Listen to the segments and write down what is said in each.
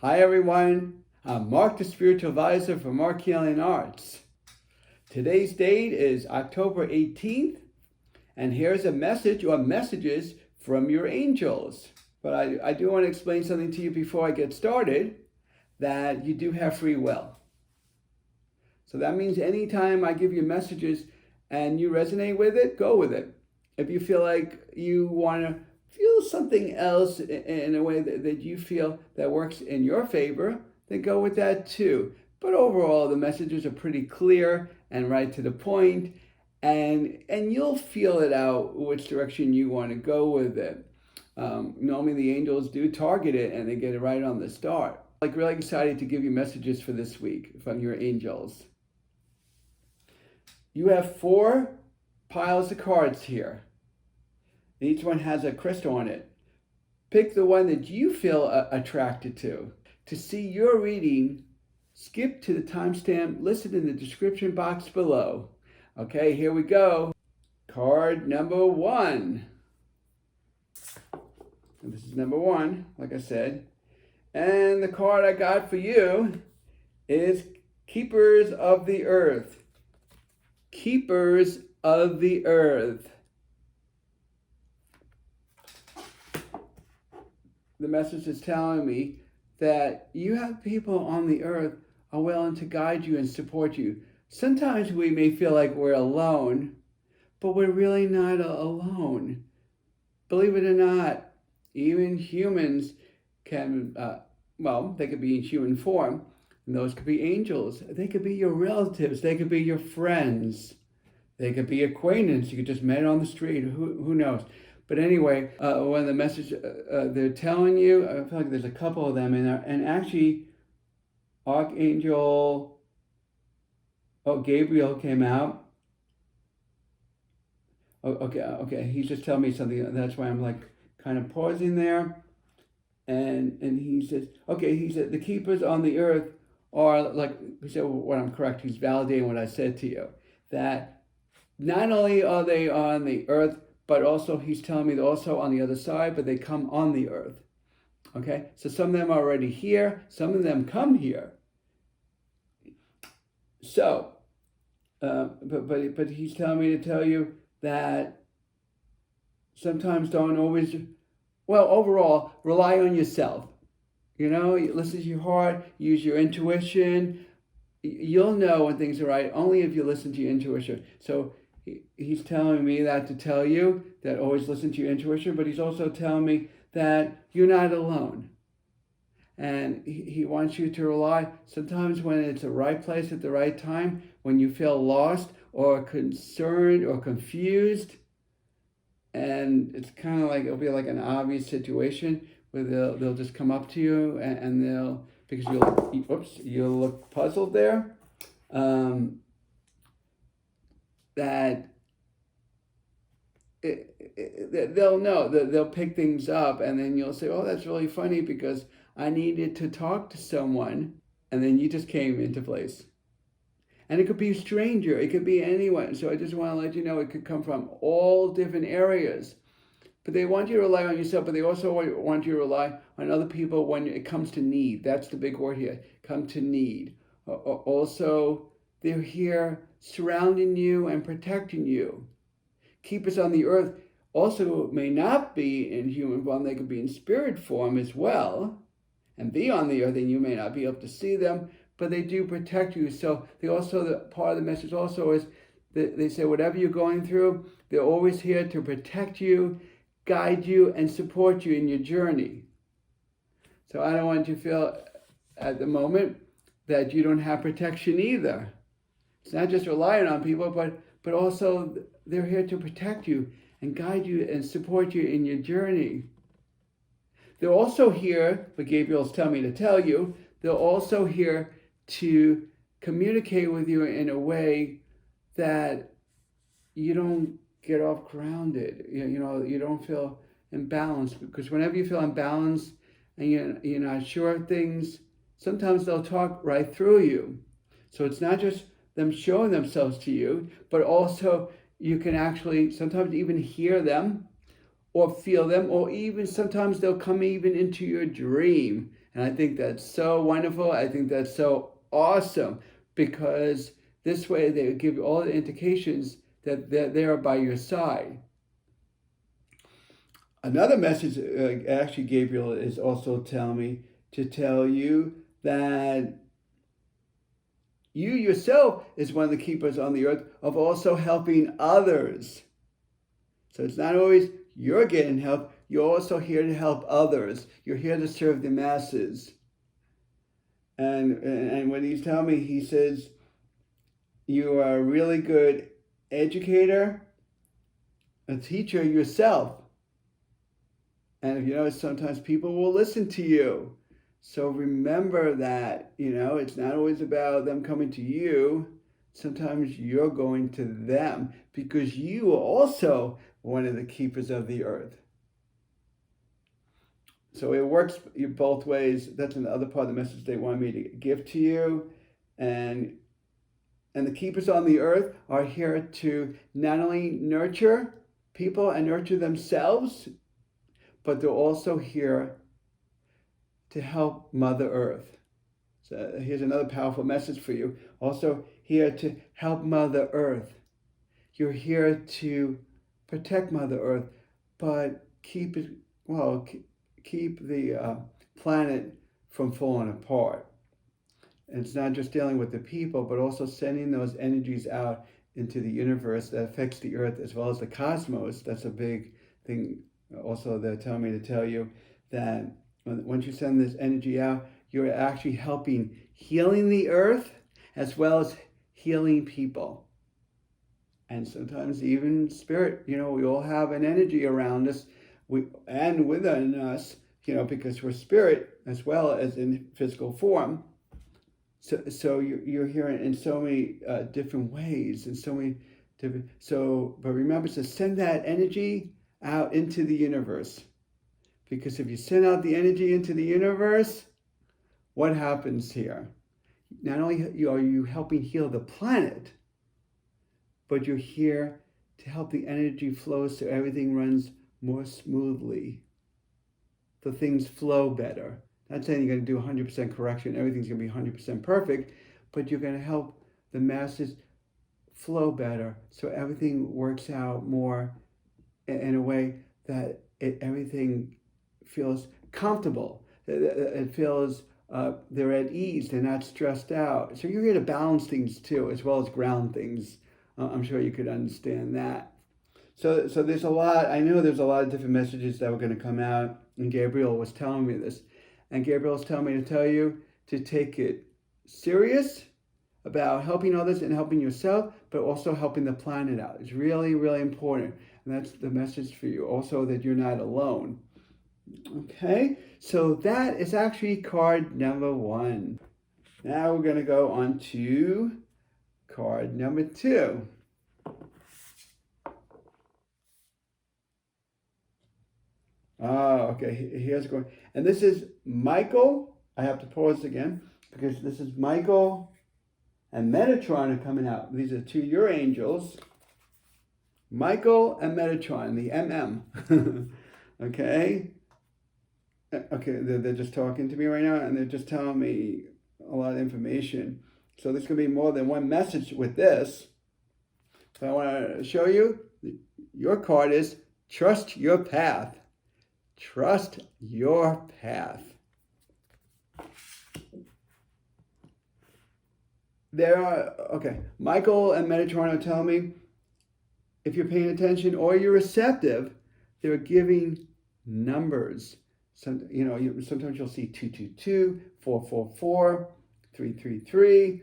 Hi everyone, I'm Marc, the Spiritual Advisor for Marc Healing Arts. Today's date is October 18th, and here's a message or messages from your angels. But I do want to explain something to you before I get started, that you do have free will. So that means anytime I give you messages and you resonate with it, go with it. If you feel like you want to feel something else in a way that you feel that works in your favor, then go with that too. But overall, the messages are pretty clear and right to the point, and you'll feel it out which direction you want to go with it. Normally the angels do target it and they get it right on the start. Like, really excited to give you messages for this week from your angels. You have 4 piles of cards here. Each one has a crystal on it. Pick the one that you feel attracted to. To see your reading, skip to the timestamp listed in the description box below. Okay, here we go. Card number 1. And this is number 1, like I said. And the card I got for you is Keepers of the Earth. Keepers of the Earth. The message is telling me that you have people on the earth are willing to guide you and support you. Sometimes we may feel like we're alone, but we're really not alone. Believe it or not, even humans can, they could be in human form, and those could be angels. They could be your relatives. They could be your friends. They could be acquaintances. You could just met on the street. Who knows? But anyway, one of the messages they're telling you, I feel like there's a couple of them in there, and actually, Archangel, Gabriel came out. Okay, he's just telling me something. That's why I'm like kind of pausing there, and he says, he said the keepers on the earth are like, he said, what I'm correct. He's validating what I said to you, that not only are they on the earth, but also he's telling me they're also on the other side, but they come on the earth. Okay, so some of them are already here, some of them come here. So, but he's telling me to tell you that sometimes don't always, overall, rely on yourself. You know, listen to your heart, use your intuition. You'll know when things are right only if you listen to your intuition. So he's telling me that to tell you that always listen to your intuition, but he's also telling me that you're not alone. And he wants you to rely, sometimes when it's the right place at the right time, when you feel lost or concerned or confused, and it's kind of like, it'll be like an obvious situation where they'll just come up to you and they'll, because you'll look puzzled there. That they'll know, that they'll pick things up, and then you'll say, oh, that's really funny because I needed to talk to someone, and then you just came into place. And it could be a stranger, it could be anyone. So I just want to let you know it could come from all different areas. But they want you to rely on yourself, but they also want you to rely on other people when it comes to need. That's the big word here, come to need. Also, they're here surrounding you and protecting you. Keepers on the earth also may not be in human form. They could be in spirit form as well and be on the earth, and you may not be able to see them, but they do protect you. So they also, the part of the message also is that they say whatever you're going through, they're always here to protect you, guide you, and support you in your journey. So I don't want you to feel at the moment that you don't have protection either. It's not just relying on people, but also they're here to protect you and guide you and support you in your journey. They're also here, but Gabriel's telling me to tell you, they're also here to communicate with you in a way that you don't get off grounded. You don't feel imbalanced, because whenever you feel imbalanced and you're not sure of things, sometimes they'll talk right through you. So it's not just them showing themselves to you, but also you can actually sometimes even hear them or feel them, or even sometimes they'll come even into your dream And I think that's so wonderful. I think that's so awesome, because this way they give you all the indications that they're there by your side. Another message, actually, Gabriel is also telling me to tell you that you yourself is one of the keepers on the earth of also helping others. So it's not always you're getting help, you're also here to help others. You're here to serve the masses. And when he's telling me, he says, you are a really good educator, a teacher yourself. And if you notice, sometimes people will listen to you. So remember that, it's not always about them coming to you. Sometimes you're going to them, because you are also one of the keepers of the earth. So it works both ways. That's another part of the message they want me to give to you. And the keepers on the earth are here to not only nurture people and nurture themselves, but they're also here to help Mother Earth. So here's another powerful message for you. Also here to help Mother Earth. You're here to protect Mother Earth, but keep the planet from falling apart. And it's not just dealing with the people, but also sending those energies out into the universe that affects the earth as well as the cosmos. That's a big thing. Also, they're telling me to tell you that once you send this energy out, you're actually helping healing the earth as well as healing people. And sometimes even spirit, we all have an energy around us and within us, because we're spirit as well as in physical form. So you're here in so many different ways, and so many different. But remember to send that energy out into the universe, because if you send out the energy into the universe, what happens here? Not only are you helping heal the planet, but you're here to help the energy flow so everything runs more smoothly. The things flow better. Not saying you're going to do 100% correction, everything's going to be 100% perfect, but you're going to help the masses flow better so everything works out more in a way that everything feels comfortable. It feels they're at ease, they're not stressed out. So you're here to balance things too, as well as ground things. I'm sure you could understand that. So there's a lot, I know there's a lot of different messages that were going to come out, and Gabriel was telling me this. And Gabriel's telling me to tell you to take it serious about helping others and helping yourself, but also helping the planet out. It's really, really important. And that's the message for you. Also that you're not alone. Okay, so that is actually card number 1. Now we're going to go on to card number 2. Okay, here's going. And this is Michael. I have to pause again because this is Michael and Metatron are coming out. These are 2 your angels. Michael and Metatron, the MM. Okay. Okay, they're just talking to me right now, and they're just telling me a lot of information. So there's going to be more than one message with this. So I want to show you, your card is Trust Your Path. Trust your path. Michael and Metatron are telling me, if you're paying attention or you're receptive, they're giving numbers. Sometimes you'll see 222, 444, 333,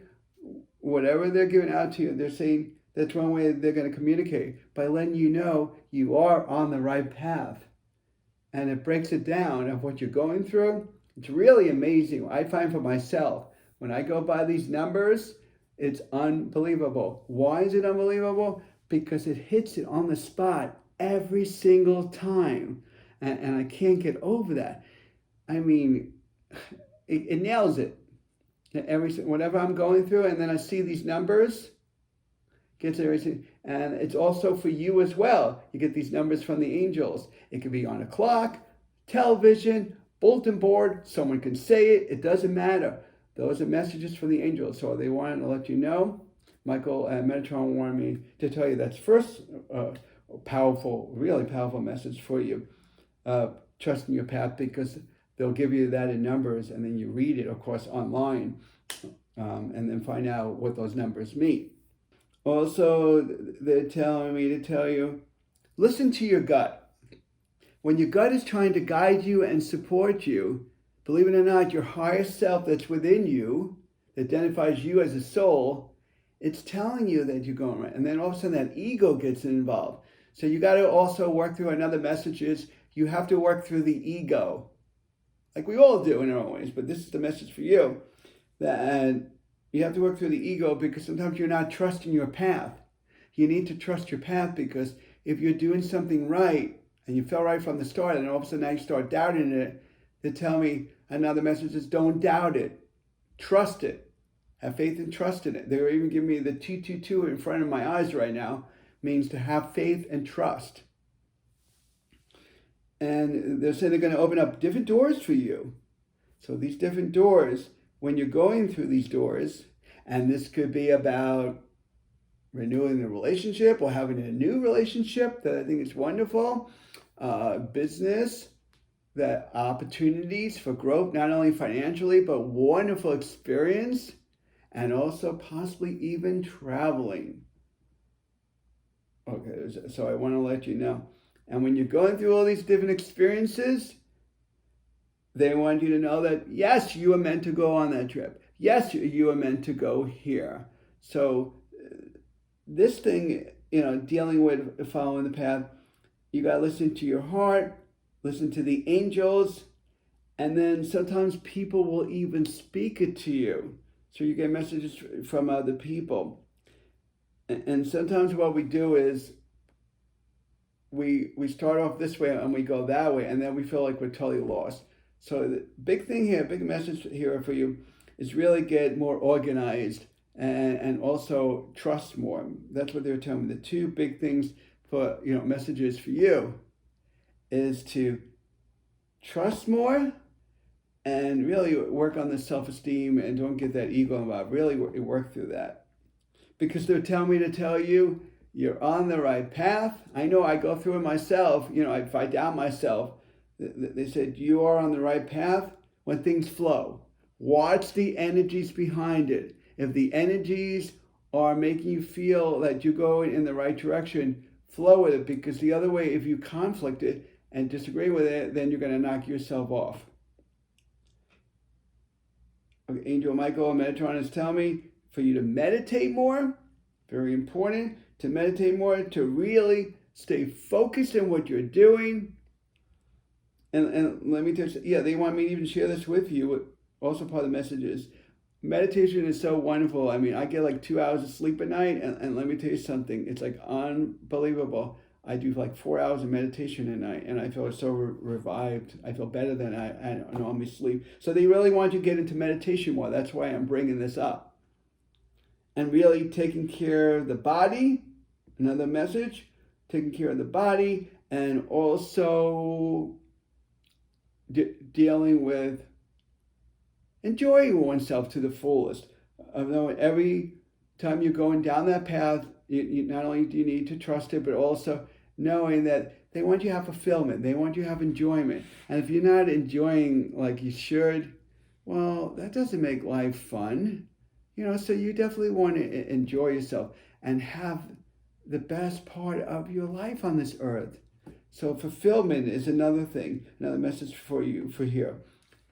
whatever they're giving out to you. They're saying that's one way they're going to communicate, by letting you know you are on the right path. And it breaks it down of what you're going through. It's really amazing. I find for myself, when I go by these numbers, it's unbelievable. Why is it unbelievable? Because it hits it on the spot every single time. And I can't get over that. I mean, it nails it. Whatever I'm going through, and then I see these numbers, gets everything. And it's also for you as well. You get these numbers from the angels. It could be on a clock, television, bulletin board. Someone can say it. It doesn't matter. Those are messages from the angels. So they wanted to let you know. Michael and Metatron wanted me to tell you that's first powerful, really powerful message for you. Trusting your path, because they'll give you that in numbers, and then you read it, of course, online, and then find out what those numbers mean. Also, they're telling me to tell you, listen to your gut. When your gut is trying to guide you and support you, believe it or not, your higher self that's within you, that identifies you as a soul, it's telling you that you're going right. And then all of a sudden that ego gets involved. So you got to also work through another message is you have to work through the ego. Like we all do in our own ways, but this is the message for you. That you have to work through the ego because sometimes you're not trusting your path. You need to trust your path, because if you're doing something right and you felt right from the start and all of a sudden now you start doubting it, they tell me another message is don't doubt it. Trust it. Have faith and trust in it. They're even giving me the 222 in front of my eyes right now. Means to have faith and trust. And they're saying they're going to open up different doors for you. So these different doors, when you're going through these doors, and this could be about renewing the relationship or having a new relationship that I think is wonderful, business, that opportunities for growth, not only financially, but wonderful experience, and also possibly even traveling. Okay, so I want to let you know. And when you're going through all these different experiences, they want you to know that, yes, you are meant to go on that trip. Yes, you are meant to go here. So this thing, dealing with following the path, you got to listen to your heart, listen to the angels, and then sometimes people will even speak it to you. So you get messages from other people. And sometimes what we do is we start off this way and we go that way, and then we feel like we're totally lost. So the big thing here, big message here for you is really get more organized and also trust more. That's what they're telling me. The two big things for, messages for you is to trust more and really work on the self-esteem and don't get that ego involved. Really work through that. Because they're telling me to tell you, you're on the right path. I know I go through it myself. If I doubt myself, they said, you are on the right path when things flow. Watch the energies behind it. If the energies are making you feel that you're going in the right direction, flow with it. Because the other way, if you conflict it and disagree with it, then you're going to knock yourself off. Okay, Angel Michael and Metatron is telling me, for you to meditate more, very important, to meditate more, to really stay focused on what you're doing. And let me tell you, they want me to even share this with you. Also part of the message is, meditation is so wonderful. I mean, I get like 2 hours of sleep at night, and let me tell you something, it's like unbelievable. I do like 4 hours of meditation at night, and I feel so revived. I feel better than I normally sleep. So they really want you to get into meditation more. That's why I'm bringing this up. And really taking care of the body, another message, taking care of the body, and also dealing with enjoying oneself to the fullest. Every time you're going down that path, you not only do you need to trust it, but also knowing that they want you to have fulfillment. They want you to have enjoyment. And if you're not enjoying like you should, well, that doesn't make life fun. So you definitely want to enjoy yourself and have the best part of your life on this earth. So fulfillment is another thing, another message for you for here.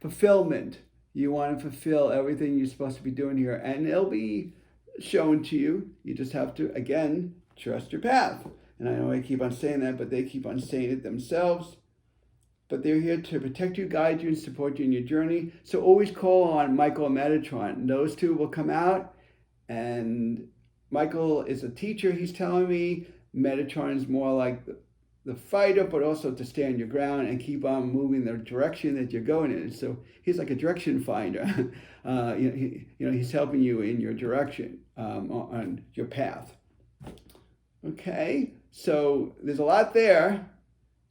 Fulfillment. You want to fulfill everything you're supposed to be doing here, and it'll be shown to you. You just have to, again, trust your path. And I know I keep on saying that, but they keep on saying it themselves. But they're here to protect you, guide you, and support you in your journey. So always call on Michael and Metatron. Those two will come out. And Michael is a teacher, he's telling me. Metatron is more like the fighter, but also to stand your ground and keep on moving the direction that you're going in. So he's like a direction finder. He's helping you in your direction, on your path. Okay, so there's a lot there.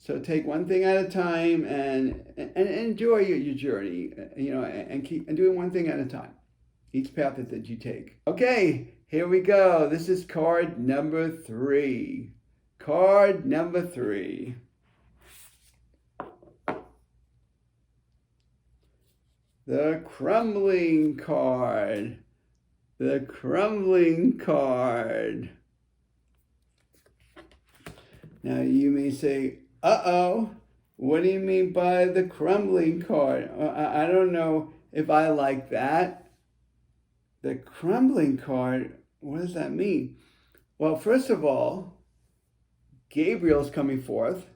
So take one thing at a time and enjoy your journey, and keep and doing one thing at a time. Each path that you take. Okay, here we go. This is card number 3. Card number 3. The crumbling card. The crumbling card. Now you may say, uh-oh, what do you mean by the crumbling card? I don't know if I like that. The crumbling card, what does that mean? Well, first of all, Gabriel's coming forth,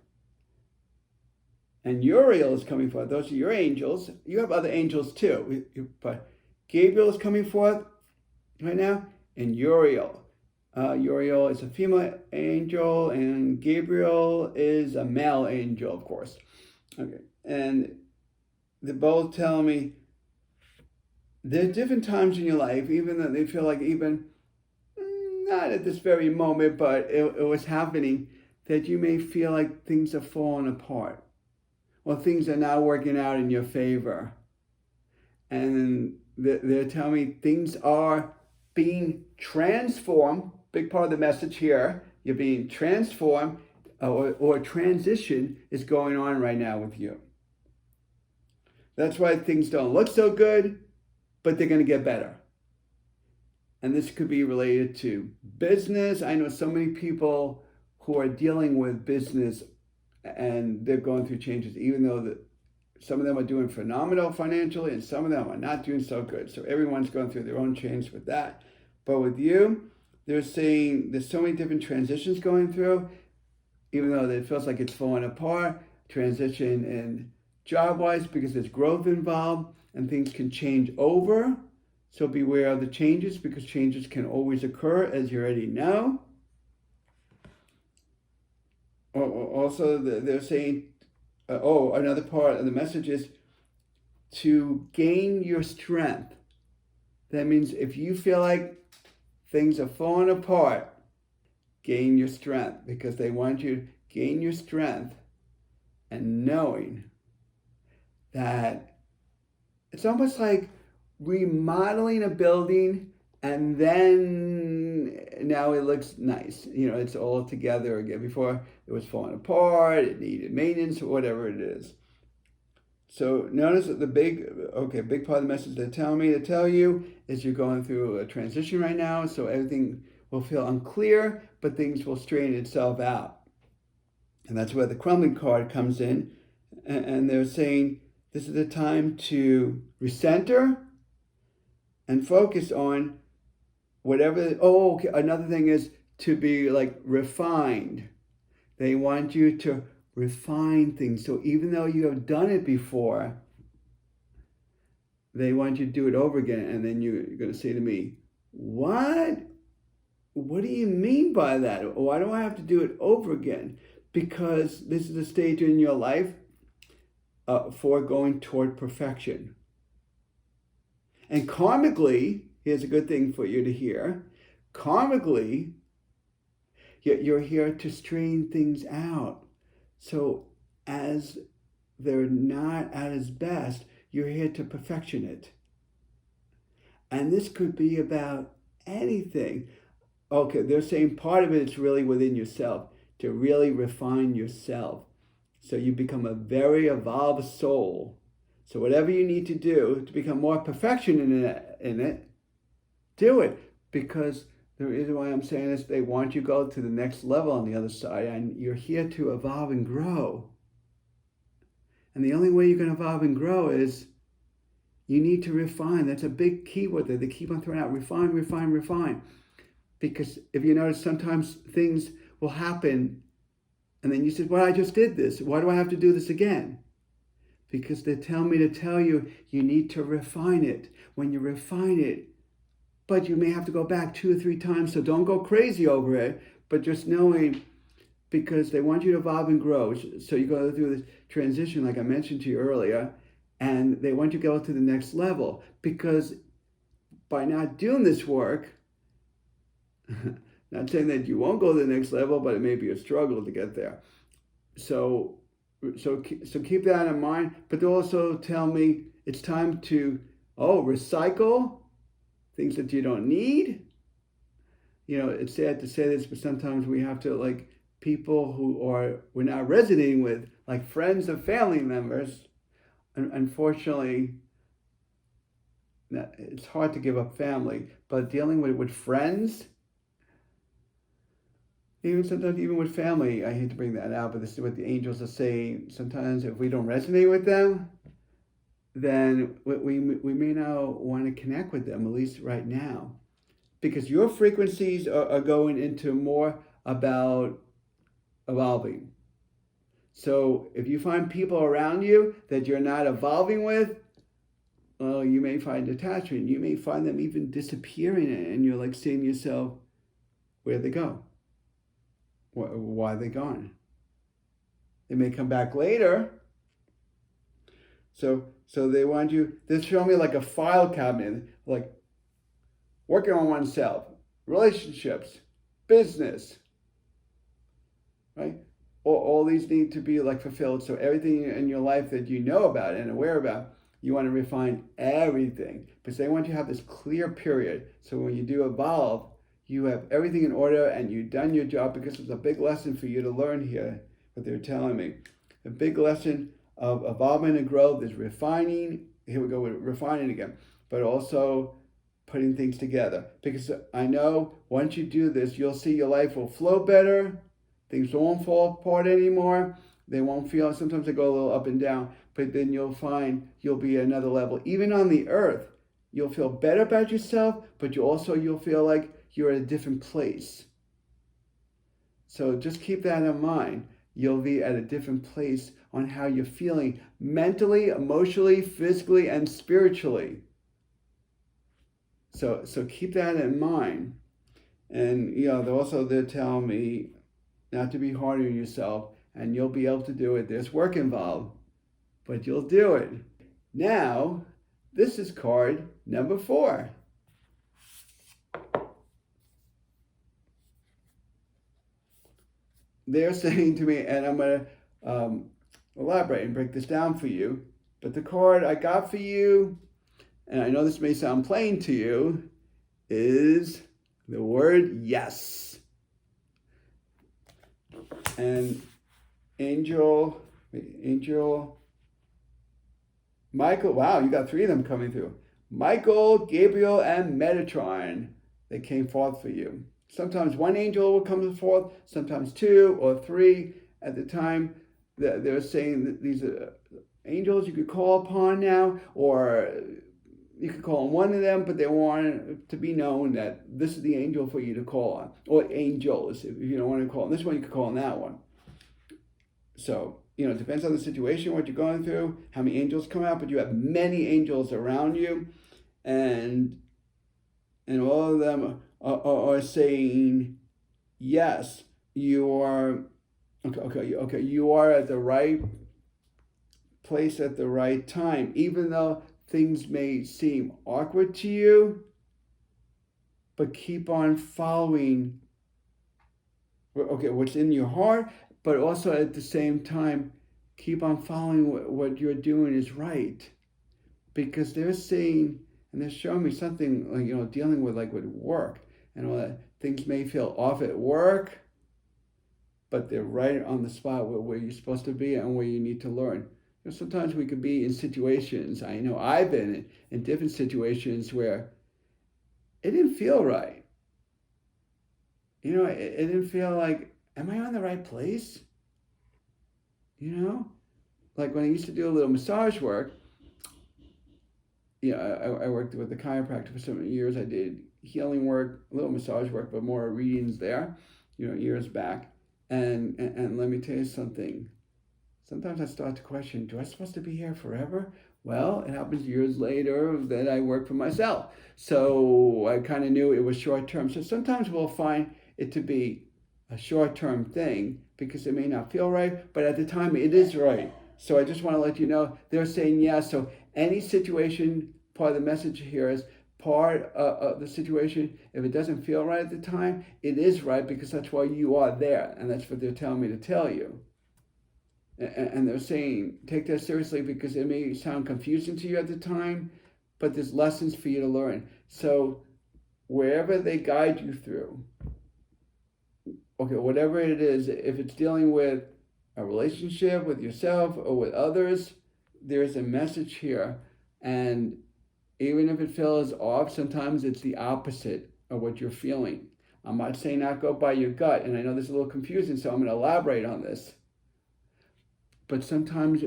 and Uriel is coming forth. Those are your angels. You have other angels too, but Gabriel is coming forth right now, and Uriel. Uriel is a female angel, and Gabriel is a male angel, of course. Okay, and they both tell me there are different times in your life, even though they feel like even not at this very moment, but it was happening, that you may feel like things are falling apart, or things are not working out in your favor. And they're telling me things are being transformed. Big part of the message here, you're being transformed, or transition is going on right now with you. That's why things don't look so good, but they're going to get better. And this could be related to business. I know so many people who are dealing with business and they're going through changes, even though some of them are doing phenomenal financially and some of them are not doing so good. So everyone's going through their own change with that. But with you, they're saying there's so many different transitions going through, even though it feels like it's falling apart. Transition in job-wise, because there's growth involved and things can change over. So beware of the changes, because changes can always occur, as you already know. Also, they're saying, another part of the message is to gain your strength. That means if you feel like things are falling apart, gain your strength, because they want you to gain your strength and knowing that it's almost like remodeling a building and then now it looks nice. It's all together again. Before it was falling apart, it needed maintenance or whatever it is. So notice that the big part of the message they're telling me to tell you is you're going through a transition right now, so everything will feel unclear, but things will straighten itself out. And that's where the crumbling card comes in, and they're saying this is the time to recenter and focus on whatever. Another thing is to be like refined. They want you to refine things. So even though you have done it before, they want you to do it over again. And then you're going to say to me, what? What do you mean by that? Why do I have to do it over again? Because this is a stage in your life for going toward perfection. And karmically, here's a good thing for you to hear. Karmically, you're here to straighten things out. So as they're not at its best, you're here to perfection it. And this could be about anything. Okay, they're saying part of it is really within yourself, to really refine yourself. So you become a very evolved soul. So whatever you need to do to become more perfection in it, do it. Because the reason why I'm saying this, they want you to go to the next level on the other side, and you're here to evolve and grow. And the only way you can evolve and grow is you need to refine. That's a big key with it. They keep on throwing out refine, refine, refine. Because if you notice, sometimes things will happen, and then you said, well, I just did this. Why do I have to do this again? Because they tell me to tell you, you need to refine it. When you refine it, but you may have to go back 2 or 3 times, so don't go crazy over it, but just knowing, because they want you to evolve and grow. So you go through this transition, like I mentioned to you earlier, and they want you to go to the next level. Because by not doing this work, not saying that you won't go to the next level, but it may be a struggle to get there. So, so keep that in mind. But they also tell me it's time to recycle things that you don't need. It's sad to say this, but sometimes we have to, like, people who we're not resonating with, like friends or family members. Unfortunately, it's hard to give up family, but dealing with friends, even sometimes even with family, I hate to bring that out, but this is what the angels are saying. Sometimes if we don't resonate with them, then we may not want to connect with them, at least right now, because your frequencies are going into more about evolving. So if you find people around you that you're not evolving with, well, you may find detachment. You may find them even disappearing, and you're like saying to yourself, where'd they go? Why are they gone? They may come back later. So they want you, they show me like a file cabinet, like working on oneself, relationships, business, right? All these need to be like fulfilled. So everything in your life that you know about and aware about, you want to refine everything, because they want you to have this clear period. So when you do evolve, you have everything in order and you've done your job, because it's a big lesson for you to learn here, what they're telling me. The big lesson of evolvement and growth is refining. Here we go with refining again, but also putting things together. Because I know once you do this, you'll see your life will flow better. Things won't fall apart anymore. They won't feel, sometimes they go a little up and down, but then you'll find you'll be at another level. Even on the earth, you'll feel better about yourself, but you'll feel like you're at a different place. So just keep that in mind. You'll be at a different place on how you're feeling mentally, emotionally, physically, and spiritually. So keep that in mind. And they're telling me not to be hard on yourself, and you'll be able to do it. There's work involved, but you'll do it. Now, this is card number 4. They're saying to me, and I'm going to elaborate and break this down for you, but the card I got for you, and I know this may sound plain to you, is the word yes. And Angel Michael, wow, you got 3 of them coming through. Michael, Gabriel, and Metatron, they came forth for you. Sometimes 1 angel will come forth, sometimes 2 or 3 at the time. They're saying that these are angels you could call upon now, or you could call on one of them, but they want it to be known that this is the angel for you to call on, or angels, if you don't want to call on this one, you could call on that one. So, it depends on the situation, what you're going through, how many angels come out, but you have many angels around you, and all of them are saying, yes, you are, okay, you are at the right place at the right time, even though things may seem awkward to you, but keep on following, what's in your heart, but also at the same time, keep on following what you're doing is right. Because they're saying, and they're showing me something, like, dealing with, like, with work and all that. Things may feel off at work, but they're right on the spot where you're supposed to be and where you need to learn. Sometimes we could be in situations, I know I've been in different situations where it didn't feel right. It didn't feel like, am I on the right place? Like when I used to do a little massage work, I worked with a chiropractor for so many years. I did healing work, a little massage work, but more readings there, years back. And let me tell you something. Sometimes I start to question, do I supposed to be here forever? Well, it happens years later that I work for myself. So I kind of knew it was short term. So sometimes we'll find it to be a short term thing because it may not feel right, but at the time it is right. So I just want to let you know, they're saying yes. So any situation, part of the message here is part of the situation, if it doesn't feel right at the time, it is right because that's why you are there. And that's what they're telling me to tell you. And they're saying, take that seriously because it may sound confusing to you at the time, but there's lessons for you to learn. So wherever they guide you through, okay, whatever it is, if it's dealing with a relationship with yourself or with others, there's a message here. And even if it feels off, sometimes it's the opposite of what you're feeling. I'm not saying not go by your gut, and I know this is a little confusing, so I'm going to elaborate on this. But sometimes,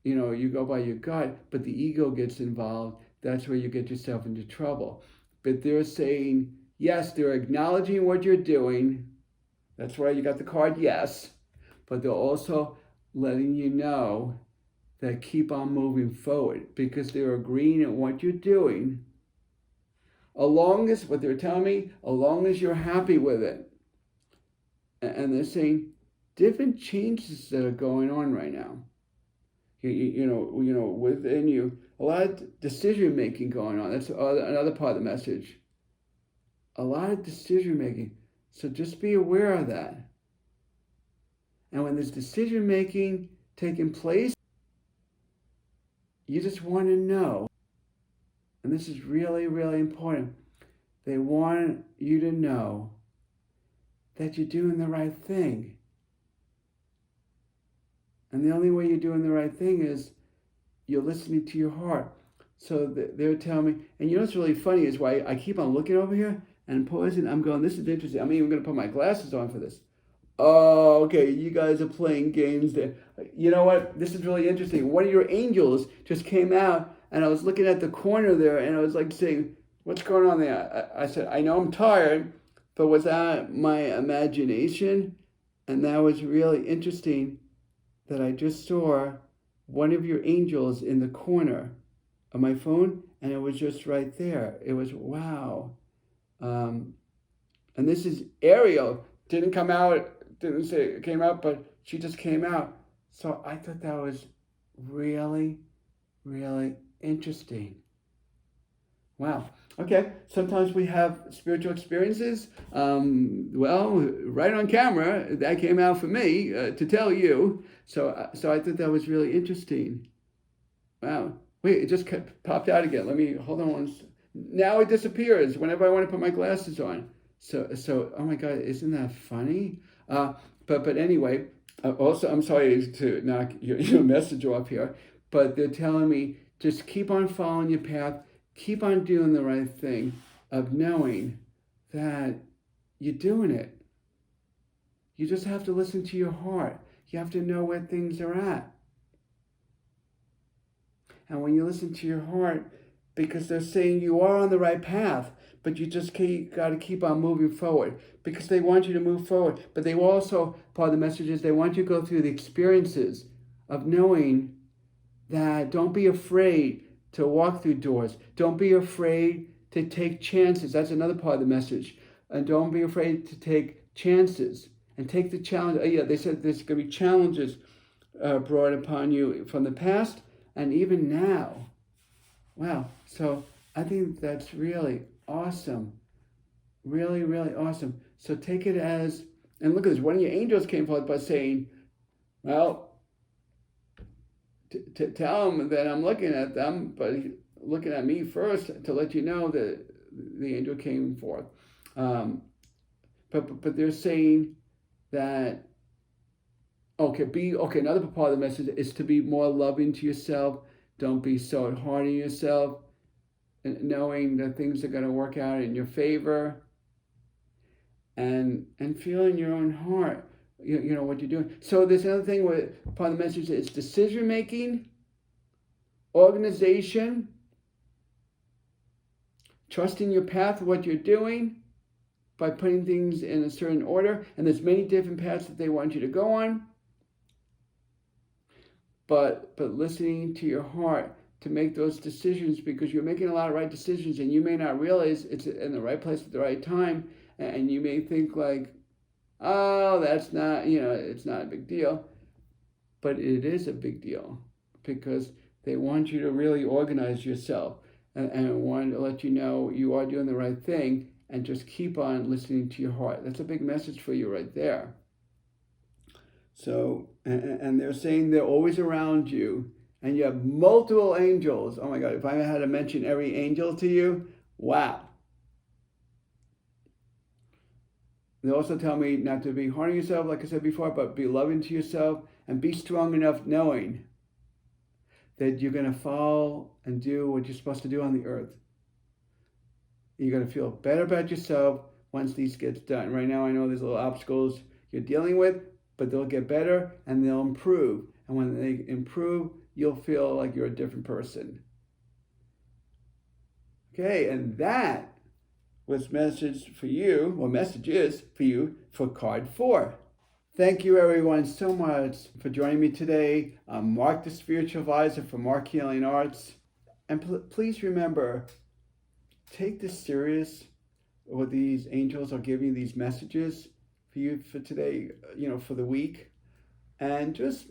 you go by your gut, but the ego gets involved. That's where you get yourself into trouble. But they're saying, yes, they're acknowledging what you're doing. That's why you got the card yes. But they're also letting you know that keep on moving forward because they're agreeing at what you're doing. Along as, what they're telling me, as long as you're happy with it. And they're saying different changes that are going on right now. Within you, a lot of decision making going on. That's another part of the message. A lot of decision making. So just be aware of that. And when there's decision making taking place, you just want to know. And this is really, really important. They want you to know that you're doing the right thing. And the only way you're doing the right thing is you're listening to your heart. So they're telling me, and what's really funny is why I keep on looking over here and pausing. I'm going, this is interesting. I'm even going to put my glasses on for this. Oh, okay, you guys are playing games there. You know what? This is really interesting. One of your angels just came out, and I was looking at the corner there, and I was like saying, what's going on there? I said, I know I'm tired, but was that my imagination? And that was really interesting that I just saw one of your angels in the corner of my phone, and it was just right there. It was, wow. And this is Ariel. Didn't come out, didn't say it came out, but she just came out. So I thought that was really, really interesting. Wow. Okay. Sometimes we have spiritual experiences. Right on camera, that came out for me to tell you. So I thought that was really interesting. Wow. Wait, it just popped out again. Let me hold on. Now it disappears whenever I want to put my glasses on. So oh my God, isn't that funny? But anyway, also I'm sorry to knock your message off here, but they're telling me just keep on following your path, keep on doing the right thing, of knowing that you're doing it. You just have to listen to your heart. You have to know where things are at. And when you listen to your heart, because they're saying you are on the right path, but you just got to keep on moving forward because they want you to move forward. But they also, part of the message is they want you to go through the experiences of knowing that don't be afraid to walk through doors. Don't be afraid to take chances. That's another part of the message. And don't be afraid to take chances and take the challenge. They said there's going to be challenges brought upon you from the past and even now. Wow. So I think that's really awesome. Really, really awesome. So take it as, and look at this, one of your angels came forth by saying, well, to tell them that I'm looking at them, but looking at me first to let you know that the angel came forth. But they're saying that, another part of the message is to be more loving to yourself. Don't be so hard on yourself, and knowing that things are going to work out in your favor, and feeling your own heart, you know what you're doing. So there's another thing where part of the message is decision making, organization, trusting your path, what you're doing by putting things in a certain order. And there's many different paths that they want you to go on. But listening to your heart to make those decisions, because you're making a lot of right decisions and you may not realize it's in the right place at the right time. And you may think like, oh, that's not, it's not a big deal. But it is a big deal because they want you to really organize yourself and want to let you know you are doing the right thing and just keep on listening to your heart. That's a big message for you right there. So And they're saying they're always around you, and you have multiple angels. Oh my God, if I had to mention every angel to you, wow. They also tell me not to be harming yourself, like I said before, but be loving to yourself and be strong enough knowing that you're going to follow and do what you're supposed to do on the earth. You're going to feel better about yourself once these gets done. Right now, I know there's little obstacles you're dealing with, but they'll get better and they'll improve. And when they improve, you'll feel like you're a different person. Okay, and that was message for you, or messages for you for card 4. Thank you everyone so much for joining me today. I'm Mark, the Spiritual Advisor for Marc Healing Arts. And please remember, take this serious, what these angels are giving you, these messages for you for today, for the week. And just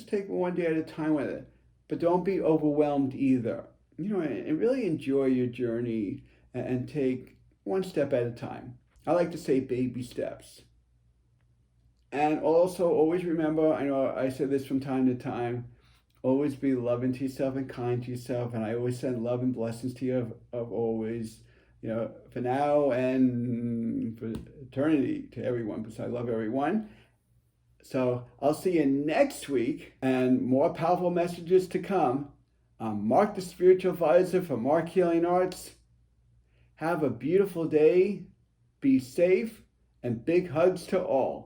take one day at a time with it. But don't be overwhelmed either. And really enjoy your journey and take one step at a time. I like to say baby steps. And also always remember, I know I say this from time to time, always be loving to yourself and kind to yourself. And I always send love and blessings to you of always, for now and for eternity to everyone, because I love everyone. So I'll see you next week and more powerful messages to come. I'm Mark, the Spiritual Advisor for Marc Healing Arts. Have a beautiful day, be safe, and big hugs to all.